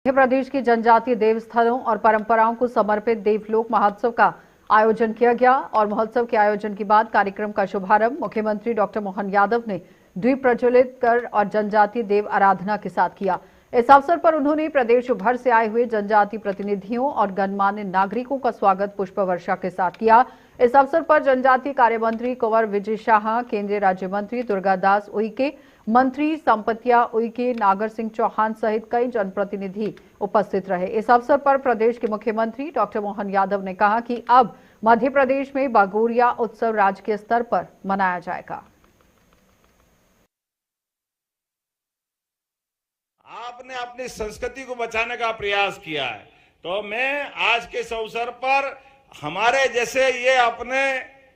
मध्य प्रदेश की जनजातीय देवस्थलों और परंपराओं को समर्पित देवलोक महोत्सव का आयोजन किया गया और महोत्सव के आयोजन के बाद कार्यक्रम का शुभारंभ मुख्यमंत्री डॉक्टर मोहन यादव ने द्वीप प्रज्वलित कर और जनजातीय देव आराधना के साथ किया। इस अवसर पर उन्होंने प्रदेश भर से आए हुए जनजातीय प्रतिनिधियों और गणमान्य नागरिकों का स्वागत पुष्प वर्षा के साथ किया। इस अवसर पर जनजातीय कार्य मंत्री कुंवर विजय शाह, केंद्रीय राज्य मंत्री दुर्गादास उइके, मंत्री संपतिया उइके, नागर सिंह चौहान सहित कई जनप्रतिनिधि उपस्थित रहे। इस अवसर पर प्रदेश के मुख्यमंत्री डॉक्टर मोहन यादव ने कहा कि अब मध्य प्रदेश में बागोरिया उत्सव राजकीय स्तर पर मनाया जाएगा। आपने अपनी संस्कृति को बचाने का प्रयास किया है, तो मैं आज के इस अवसर पर हमारे जैसे ये अपने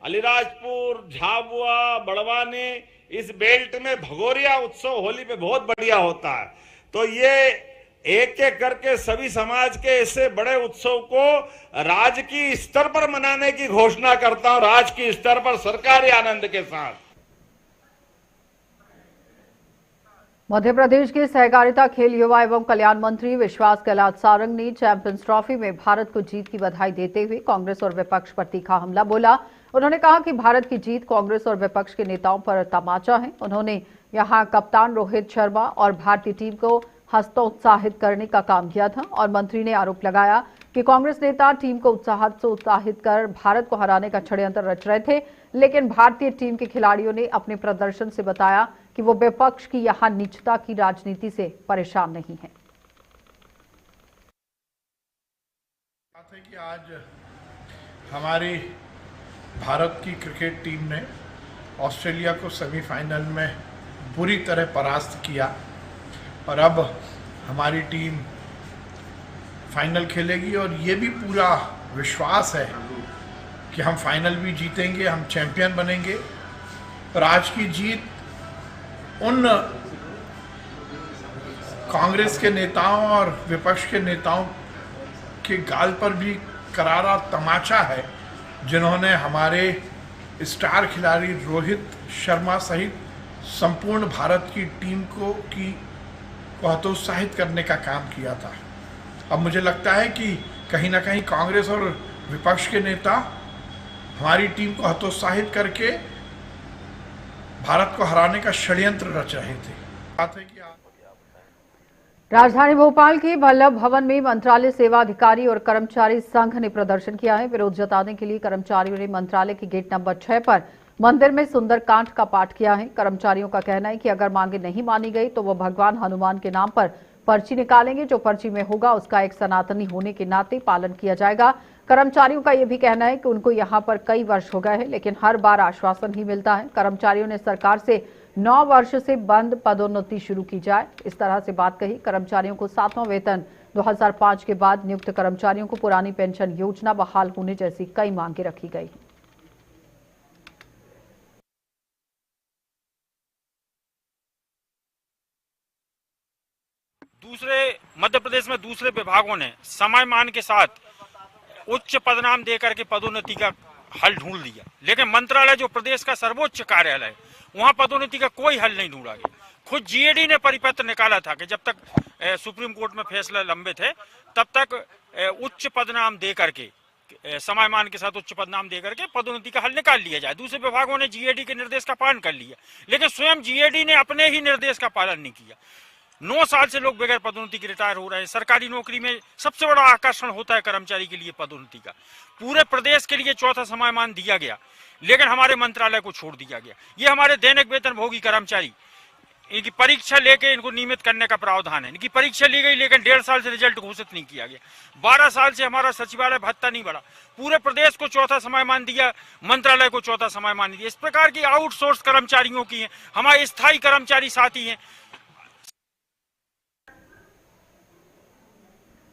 अलीराजपुर, झाबुआ, बड़वानी इस बेल्ट में भगोरिया उत्सव होली पे बहुत बढ़िया होता है, तो ये एक एक करके सभी समाज के ऐसे बड़े उत्सव को राज्य की स्तर पर मनाने की घोषणा करता हूं, राज्य की स्तर पर सरकारी आनंद के साथ। मध्य प्रदेश के सहकारिता, खेल, युवा एवं कल्याण मंत्री विश्वास कैलाश सारंग ने चैंपियंस ट्रॉफी में भारत को जीत की बधाई देते हुए कांग्रेस और विपक्ष पर तीखा हमला बोला। उन्होंने कहा कि भारत की जीत कांग्रेस और विपक्ष के नेताओं पर तमाचा है। उन्होंने यहां कप्तान रोहित शर्मा और भारतीय टीम को हतोत्साहित करने का काम किया था और मंत्री ने आरोप लगाया कि कांग्रेस नेता टीम को उत्साहित कर भारत को हराने का षड्यंत्र रच रहे थे, लेकिन भारतीय टीम के खिलाड़ियों ने अपने प्रदर्शन से बताया कि वो विपक्ष की यहां नीचता की राजनीति से परेशान नहीं है। कि आज हमारी भारत की क्रिकेट टीम ने ऑस्ट्रेलिया को सेमीफाइनल में बुरी तरह परास्त किया और अब हमारी टीम फाइनल खेलेगी और ये भी पूरा विश्वास है कि हम फाइनल भी जीतेंगे, हम चैंपियन बनेंगे। और आज की जीत उन कांग्रेस के नेताओं और विपक्ष के नेताओं के गाल पर भी करारा तमाचा है, जिन्होंने हमारे स्टार खिलाड़ी रोहित शर्मा सहित संपूर्ण भारत की टीम को हतोत्साहित करने का काम किया था। अब मुझे लगता है कि कहीं ना कहीं कांग्रेस और विपक्ष के नेता हमारी टीम को हतोत्साहित करके भारत को हराने का षड्यंत्र रच रहे थे। बात है कि राजधानी भोपाल के वल्लभ भवन में मंत्रालय सेवा अधिकारी और कर्मचारी संघ ने प्रदर्शन किया है। विरोध जताने के लिए कर्मचारियों ने मंत्रालय के गेट नंबर 6 पर मंदिर में सुंदरकांड का पाठ किया है। कर्मचारियों का कहना है कि अगर मांगे नहीं मानी गई तो वो भगवान हनुमान के नाम पर पर्ची निकालेंगे। जो पर्ची में होगा उसका एक सनातनी होने के नाते पालन किया जाएगा। कर्मचारियों का यह भी कहना है कि उनको यहां पर कई वर्ष हो गए हैं, लेकिन हर बार आश्वासन ही मिलता है। कर्मचारियों ने सरकार से 9 वर्ष से बंद पदोन्नति शुरू की जाए, इस तरह से बात कही। कर्मचारियों को 7वां वेतन 2005 के बाद नियुक्त कर्मचारियों को पुरानी पेंशन योजना बहाल होने जैसी कई मांगे रखी गई। मध्य प्रदेश में दूसरे विभागों ने समयमान के साथ उच्च पदनाम देकर के पदोन्नति का हल ढूंढ लिया, लेकिन मंत्रालय जो प्रदेश का सर्वोच्च कार्यालय है वहां पदोन्नति का कोई हल नहीं ढूंढा गया। खुद जीएडी ने परिपत्र निकाला था कि जब तक सुप्रीम कोर्ट में फैसला लंबित है तब तक उच्च पदनाम दे करके समयमान के साथ उच्च पदनाम दे करके पदोन्नति का हल निकाल लिया जाए। दूसरे विभागों ने जीएडी के निर्देश का पालन कर लिया, लेकिन स्वयं जीएडी ने अपने ही निर्देश का पालन नहीं किया। 9 साल से लोग बगैर पदोन्नति के रिटायर हो रहे हैं। सरकारी नौकरी में सबसे बड़ा आकर्षण होता है कर्मचारी के लिए पदोन्नति का। पूरे प्रदेश के लिए 4था समयमान दिया गया, लेकिन हमारे मंत्रालय को छोड़ दिया गया। ये हमारे दैनिक वेतनभोगी कर्मचारी, इनकी परीक्षा लेके इनको नियमित करने का प्रावधान है। इनकी परीक्षा ली गई, लेकिन 1.5 साल से रिजल्ट घोषित नहीं किया गया। 12 साल से हमारा सचिवालय भत्ता नहीं बढ़ा। पूरे प्रदेश को 4था समयमान दिया, मंत्रालय को 4था समयमान दिया। इस प्रकार की आउटसोर्स कर्मचारियों की है, हमारे स्थायी कर्मचारी साथी हैं।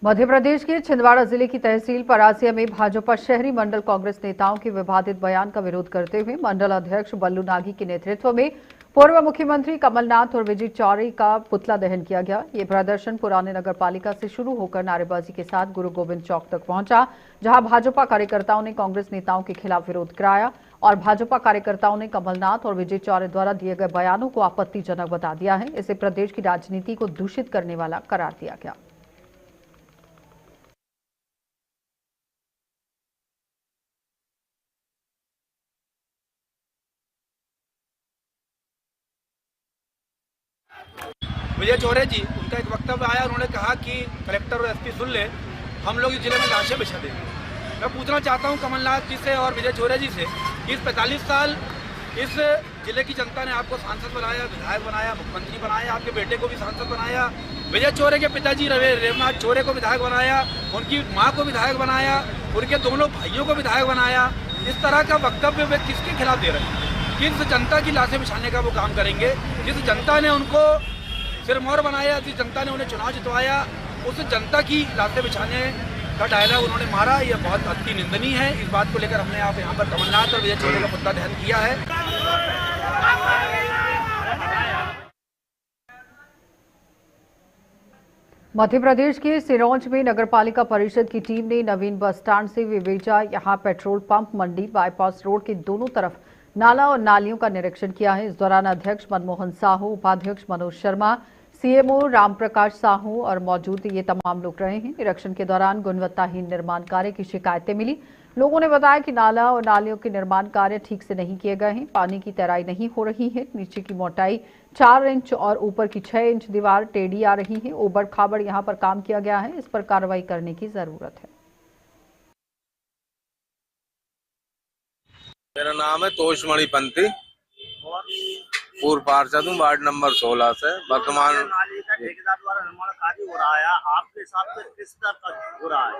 मध्य प्रदेश के छिंदवाड़ा जिले की तहसील परासिया में भाजपा शहरी मंडल कांग्रेस नेताओं के विवादित बयान का विरोध करते हुए मंडल अध्यक्ष बल्लू नागी के नेतृत्व में पूर्व मुख्यमंत्री कमलनाथ और विजय चौरे का पुतला दहन किया गया। ये प्रदर्शन पुराने नगर पालिका से शुरू होकर नारेबाजी के साथ गुरु गोविंद चौक तक पहुंचा, जहां भाजपा कार्यकर्ताओं ने कांग्रेस नेताओं के खिलाफ विरोध कराया और भाजपा कार्यकर्ताओं ने कमलनाथ और विजय चौरे द्वारा दिए गए बयानों को आपत्तिजनक बता दिया है। इसे प्रदेश की राजनीति को दूषित करने वाला करार दिया गया। विजय चौरे जी, उनका एक वक्तव्य आया, उन्होंने कहा कि कलेक्टर और एसपी सुन ले, हम लोग इस जिले में लाशें बिछा देंगे। मैं पूछना चाहता हूं कमलनाथ जी से और विजय चौरे जी से, इस 45 साल इस जिले की जनता ने आपको सांसद बनाया, विधायक बनाया, मुख्यमंत्री बनाया, आपके बेटे को भी सांसद बनाया, विजय चौरे के पिताजी रविनाथ चौरे को विधायक बनाया, उनकी माँ को विधायक बनाया, उनके दोनों भाइयों को विधायक बनाया। इस तरह का वक्तव्य वे किसके खिलाफ दे रहे हैं? किस जनता की लाशें बिछाने का वो काम करेंगे? जिस जनता ने उनको सिरमौर बनाया, जिस जनता ने उन्हें चुनाव जितवाया, उस जनता की लाशें बिछाने का डायलॉग उन्होंने मारा, यह बहुत अति निंदनीय है। इस बात को लेकर हमने आप यहाँ पर कमलनाथ और विजय चौरे का मुद्दा दहन किया है। मध्य प्रदेश के सिरोंज में नगरपालिका परिषद की टीम ने नवीन बस स्टैंड से विवेचा यहां पेट्रोल पंप, मंडी, बाईपास रोड के दोनों तरफ नाला और नालियों का निरीक्षण किया है। इस दौरान अध्यक्ष मनमोहन साहू, उपाध्यक्ष मनोज शर्मा, सीएमओ रामप्रकाश साहू और मौजूद ये तमाम लोग रहे हैं। निरीक्षण के दौरान गुणवत्ताहीन निर्माण कार्य की शिकायतें मिली। लोगों ने बताया कि नाला और नालियों के निर्माण कार्य ठीक से नहीं किए गए हैं, पानी की तैराई नहीं हो रही है, नीचे की मोटाई 4 इंच और ऊपर की 6 इंच दीवार टेढ़ी आ रही है। ऊबड़ खाबड़ यहाँ पर काम किया गया है, इस पर कार्रवाई करने की जरूरत है। मेरा नाम है तोषमणि पंथी, पूर्व पार्षद हूँ, वार्ड नंबर 16 से। वर्तमान ठेकेदार द्वारा निर्माण कार्य हो रहा है, आपके हिसाब से किस तरह का हो रहा है?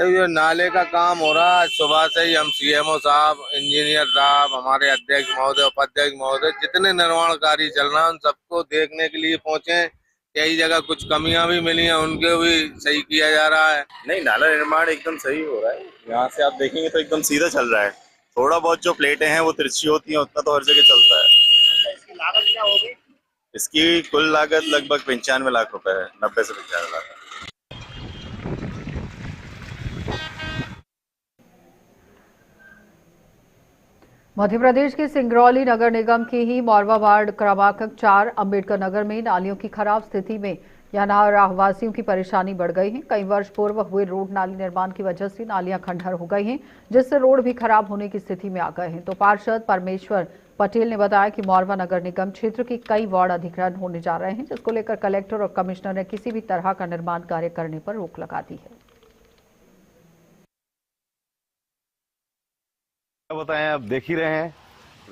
ये नाले का काम हो रहा है। सुबह से ही हम सीएमओ साहब, इंजीनियर साहब, हमारे अध्यक्ष महोदय, उपाध्यक्ष महोदय, जितने निर्माण कार्य चल रहा है उन सबको देखने के लिए पहुंचे। कई जगह कुछ कमियां भी मिली हैं, उनको भी सही किया जा रहा है। नहीं, नाला निर्माण एकदम सही हो रहा है। यहाँ से आप देखेंगे तो एकदम सीधा चल रहा है। थोड़ा बहुत जो प्लेटें हैं वो तिरछी होती हैं, उतना तो हर जगह चलता है। इसकी लागत क्या होगी? इसकी कुल लागत लगभग 95 लाख रुपए है, 90 से 95 लाख। मध्य प्रदेश के सिंगरौली नगर निगम के ही मोरवा वार्ड क्रमांक 4 अंबेडकर नगर में नालियों की खराब स्थिति में यहाँ रहवासियों की परेशानी बढ़ गई है। कई वर्ष पूर्व हुए रोड नाली निर्माण की वजह से नालियां खंडहर हो गई हैं, जिससे रोड भी खराब होने की स्थिति में आ गए हैं। तो पार्षद परमेश्वर पटेल ने बताया कि मोरवा नगर निगम क्षेत्र के कई वार्ड अधिग्रहण होने जा रहे हैं, जिसको लेकर कलेक्टर और कमिश्नर ने किसी भी तरह का निर्माण कार्य करने पर रोक लगा दी है। बताएं, आप देख ही रहे हैं,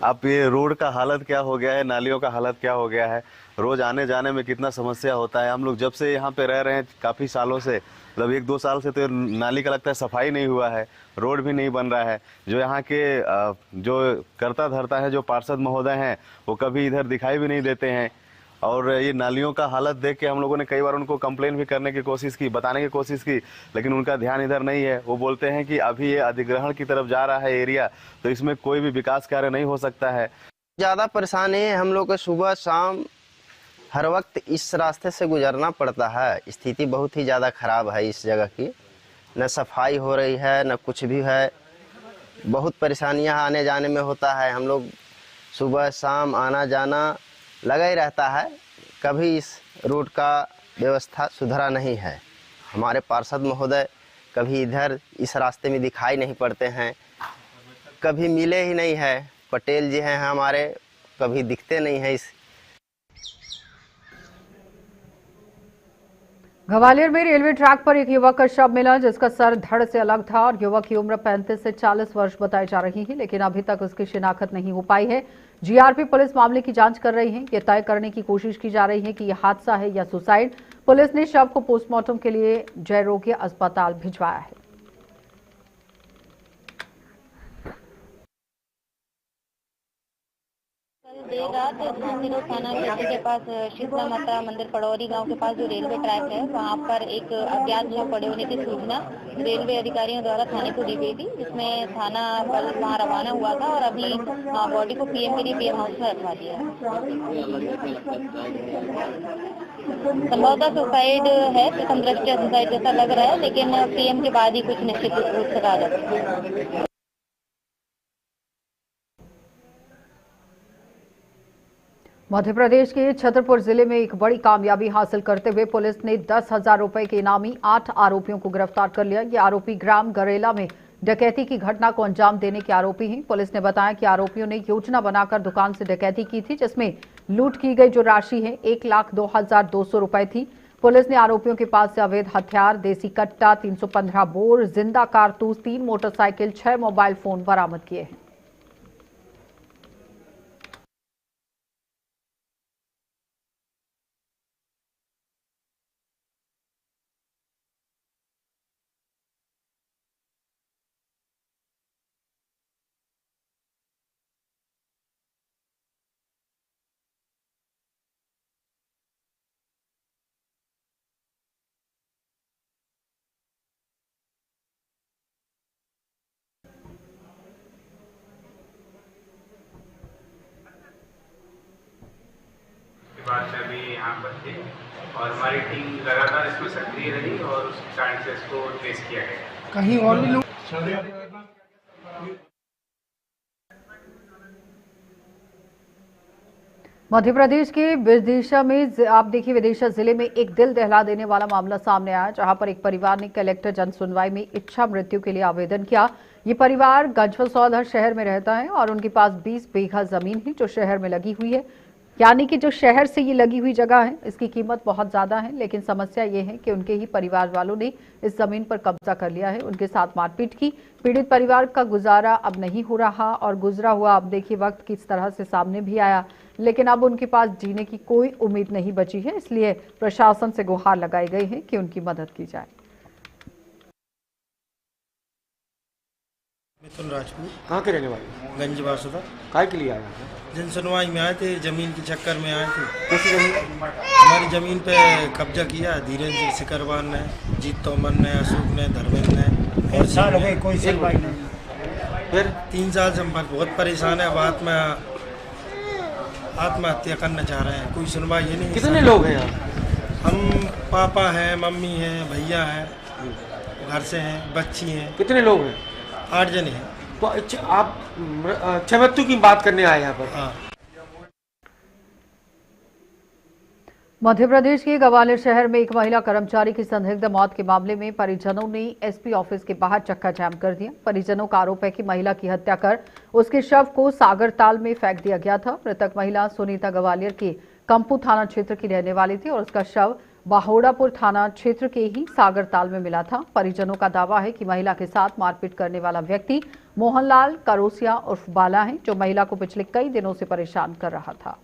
आप ये रोड का हालत क्या हो गया है, नालियों का हालत क्या हो गया है। रोज आने जाने में कितना समस्या होता है। हम लोग जब से यहाँ पे रह रहे हैं काफ़ी सालों से, मतलब 1-2 साल से, तो नाली का लगता है सफाई नहीं हुआ है, रोड भी नहीं बन रहा है। जो यहाँ के जो करता धरता है, जो पार्षद महोदय हैं, वो कभी इधर दिखाई भी नहीं देते हैं। और ये नालियों का हालत देख के हम लोगों ने कई बार उनको कंप्लेन भी करने की कोशिश की, बताने की कोशिश की, लेकिन उनका ध्यान इधर नहीं है। वो बोलते हैं कि अभी ये अधिग्रहण की तरफ जा रहा है एरिया, तो इसमें कोई भी विकास कार्य नहीं हो सकता है। ज़्यादा परेशानी है, हम लोग को सुबह शाम हर वक्त इस रास्ते से गुजरना पड़ता है। स्थिति बहुत ही ज़्यादा ख़राब है इस जगह की, न सफाई हो रही है न कुछ भी है। बहुत परेशानियां आने जाने में होता है। हम लोग सुबह शाम आना जाना लगा ही रहता है। कभी इस रोड का व्यवस्था सुधरा नहीं है। हमारे पार्षद महोदय कभी इधर इस रास्ते में दिखाई नहीं पड़ते हैं, कभी मिले ही नहीं है। पटेल जी हैं हमारे, कभी दिखते नहीं हैं। इस ग्वालियर में रेलवे ट्रैक पर एक युवक का शव मिला, जिसका सर धड़ से अलग था और युवक की उम्र 35 से 40 वर्ष बताई जा रही है, लेकिन अभी तक उसकी शिनाख्त नहीं हो पाई है। जीआरपी पुलिस मामले की जांच कर रही है। ये तय करने की कोशिश की जा रही है कि यह हादसा है या सुसाइड। पुलिस ने शव को पोस्टमार्टम के लिए जयरोग्य अस्पताल भिजवाया है। देर रात झांसीरोड थाना क्षेत्र के पास शीतला माता मंदिर पड़ौरी गांव के पास जो रेलवे ट्रैक है, वहां पर एक अज्ञात शव पड़े होने की सूचना रेलवे अधिकारियों द्वारा थाने को दी गई थी, जिसमें थाना बल वहां रवाना हुआ था और अभी बॉडी को पीएम के लिए पीएम हाउस में रखवा दिया है। संभवतः सुसाइड है, प्रथम दृष्टया सुसाइड जैसा लग रहा है, लेकिन पीएम के बाद ही कुछ निश्चित रूप से कहा जा सकता है। मध्य प्रदेश के छतरपुर जिले में एक बड़ी कामयाबी हासिल करते हुए पुलिस ने 10,000 रुपए के इनामी 8 आरोपियों को गिरफ्तार कर लिया। ये आरोपी ग्राम गरेला में डकैती की घटना को अंजाम देने के आरोपी हैं। पुलिस ने बताया कि आरोपियों ने योजना बनाकर दुकान से डकैती की थी, जिसमें लूट की गई जो राशि है 1,02,200 रुपए थी। पुलिस ने आरोपियों के पास से अवैध हथियार, देसी कट्टा, 315 बोर, जिंदा कारतूस, 3 मोटरसाइकिल, 6 मोबाइल फोन बरामद किए हैं। बाद से अभी यहाँ पर थे और हमारी टीम लगातार इसमें सक्रिय रही और उस कारण से इसको ट्रेस किया गया। कहीं और भी लोग मध्य प्रदेश के विदिशा में आप देखिए, विदिशा जिले में एक दिल दहला देने वाला मामला सामने आया, जहां पर एक परिवार ने कलेक्टर जन सुनवाई में इच्छा मृत्यु के लिए आवेदन किया। ये परिवार गंजवसौदा शहर में रहता है और उनके पास 20 बीघा जमीन है जो शहर में लगी हुई है। यानी कि जो शहर से ये लगी हुई जगह है, इसकी कीमत बहुत ज्यादा है, लेकिन समस्या ये है कि उनके ही परिवार वालों ने इस जमीन पर कब्जा कर लिया है, उनके साथ मारपीट की। पीड़ित परिवार का गुजारा अब नहीं हो रहा और गुजरा हुआ अब देखिए वक्त किस तरह से सामने भी आया, लेकिन अब उनके पास जीने की कोई उम्मीद नहीं बची है। इसलिए प्रशासन से गुहार लगाई गई है कि उनकी मदद की जाए। मिथुन राजपूत। कहाँ के रहने वाले? गंजवासुदा। काय के लिए आए हैं? जन सुनवाई में आए थे, जमीन के चक्कर में आए थे। कैसी जमीन? हमारी जमीन पे कब्जा किया धीरेन्द्र सिकरवान ने, जीत तोमर ने, अशोक ने, धर्मेंद्र ने और साल हो गए कोई सुनवाई नहीं। फिर 3 साल से हम बहुत परेशान है। अब आत्महत्या करना चाह रहे हैं, कोई सुनवाई ही नहीं। कितने लोग हैं यहाँ? हम पापा हैं, मम्मी हैं, भैया हैं, घर से हैं, बच्ची हैं। कितने लोग हैं? 8 जने हैं। तो आप मृत्यु की बात करने आए यहाँ पर? हाँ। मध्य प्रदेश के ग्वालियर शहर में एक महिला कर्मचारी की संदिग्ध मौत के मामले में परिजनों ने एसपी ऑफिस के बाहर चक्का जाम कर दिया। परिजनों का आरोप है कि महिला की हत्या कर उसके शव को सागरताल में फेंक दिया गया था। मृतक महिला सुनीता ग्वालियर के कंपू थाना क्षेत्र की रहने वाली थी और उसका शव बाहोड़ापुर थाना क्षेत्र के ही सागरताल में मिला था। परिजनों का दावा है कि महिला के साथ मारपीट करने वाला व्यक्ति मोहनलाल करोसिया उर्फ बाला है, जो महिला को पिछले कई दिनों से परेशान कर रहा था।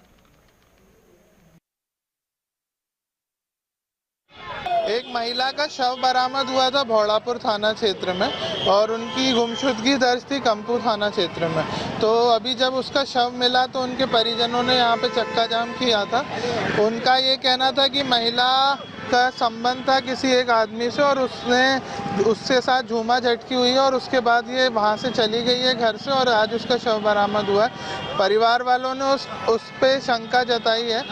एक महिला का शव बरामद हुआ था भौड़ापुर थाना क्षेत्र में और उनकी गुमशुदगी दर्ज थी कंपू थाना क्षेत्र में। तो अभी जब उसका शव मिला तो उनके परिजनों ने यहाँ पे चक्का जाम किया था। उनका ये कहना था कि महिला का संबंध था किसी एक आदमी से और उससे साथ झूमा झटकी हुई है और उसके बाद ये वहाँ से चली गई है घर से और आज उसका शव बरामद हुआ है। परिवार वालों ने उस पे शंका जताई है।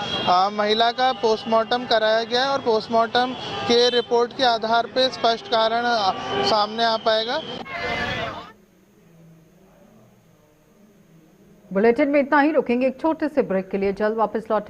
महिला का पोस्टमार्टम कराया गया है और पोस्टमार्टम के रिपोर्ट के आधार पे स्पष्ट कारण सामने आ पाएगा। बुलेटिन में इतना ही, रुकेंगे एक छोटे से ब्रेक के लिए, जल्द वापस लौटेंगे।